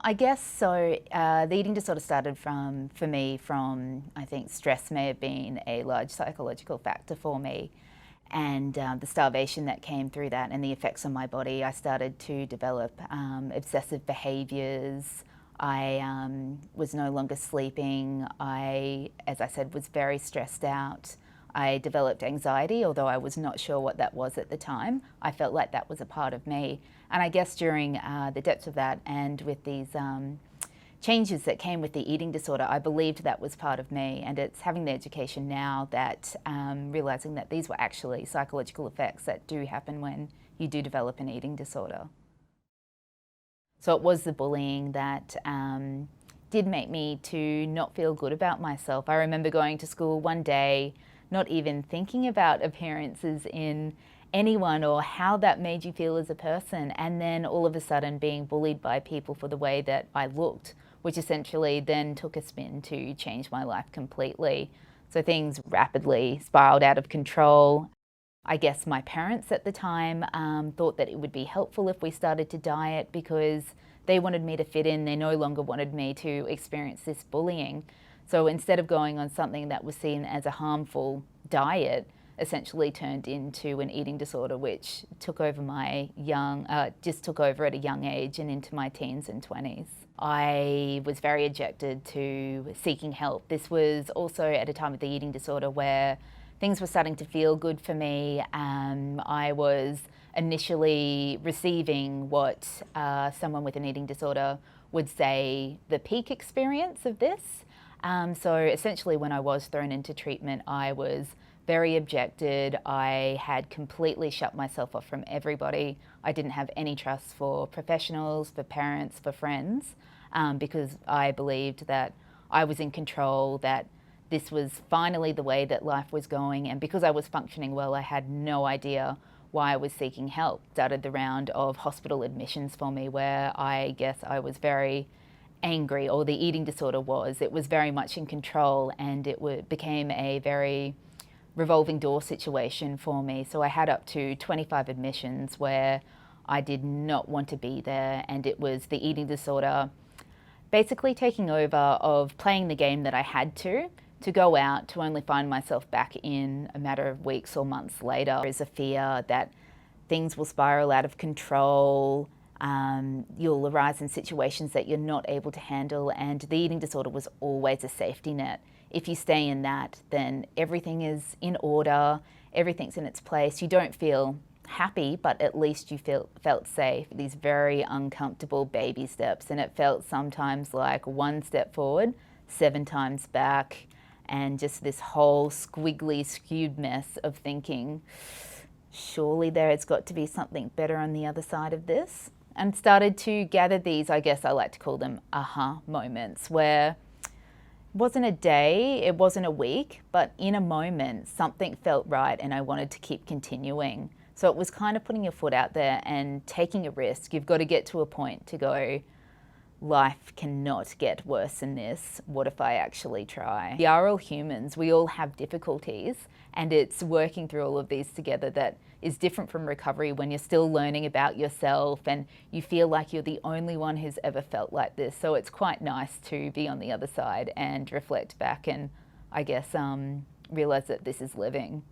I guess so. The eating disorder started for me from, I think stress may have been a large psychological factor for me. And the starvation that came through that and the effects on my body, I started to develop obsessive behaviours. I was no longer sleeping. As I said, was very stressed out. I developed anxiety, although I was not sure what that was at the time. I felt like that was a part of me. And I guess during the depths of that and with these changes that came with the eating disorder, I believed that was part of me. And it's having the education now that realising that these were actually psychological effects that do happen when you do develop an eating disorder. So it was the bullying that did make me to not feel good about myself. I remember going to school one day, not even thinking about appearances in anyone or how that made you feel as a person, and then all of a sudden being bullied by people for the way that I looked, which essentially then took a spin to change my life completely. So things rapidly spiraled out of control. I guess my parents at the time thought that it would be helpful if we started to diet because they wanted me to fit in. They no longer wanted me to experience this bullying. So instead of going on something that was seen as a harmful diet, essentially turned into an eating disorder, which took over just took over at a young age and into my teens and 20s. I was very addicted to seeking help. This was also at a time of the eating disorder where things were starting to feel good for me. I was initially receiving what someone with an eating disorder would say the peak experience of this. So essentially when I was thrown into treatment, I was very objected. I had completely shut myself off from everybody. I didn't have any trust for professionals, for parents, for friends, because I believed that I was in control, that this was finally the way that life was going. And because I was functioning well, I had no idea why I was seeking help. Started the round of hospital admissions for me where I guess I was very angry, or the eating disorder was. It was very much in control, and it became a very revolving door situation for me. So I had up to 25 admissions where I did not want to be there, and it was the eating disorder basically taking over, of playing the game that I had to go out, to only find myself back in a matter of weeks or months later. There is a fear that things will spiral out of control. You'll arise in situations that you're not able to handle, and the eating disorder was always a safety net. If you stay in that, then everything is in order, everything's in its place. You don't feel happy, but at least you felt safe. These very uncomfortable baby steps, and it felt sometimes like one step forward, 7 times back, and just this whole squiggly, skewed mess of thinking, surely there has got to be something better on the other side of this. And started to gather these, I guess I like to call them aha moments, where it wasn't a day, it wasn't a week, but in a moment, something felt right and I wanted to keep continuing. So it was kind of putting your foot out there and taking a risk. You've got to get to a point to go, life cannot get worse than this. What if I actually try? We are all humans, we all have difficulties, and it's working through all of these together that is different from recovery, when you're still learning about yourself and you feel like you're the only one who's ever felt like this. So it's quite nice to be on the other side and reflect back and, I guess, realise that this is living.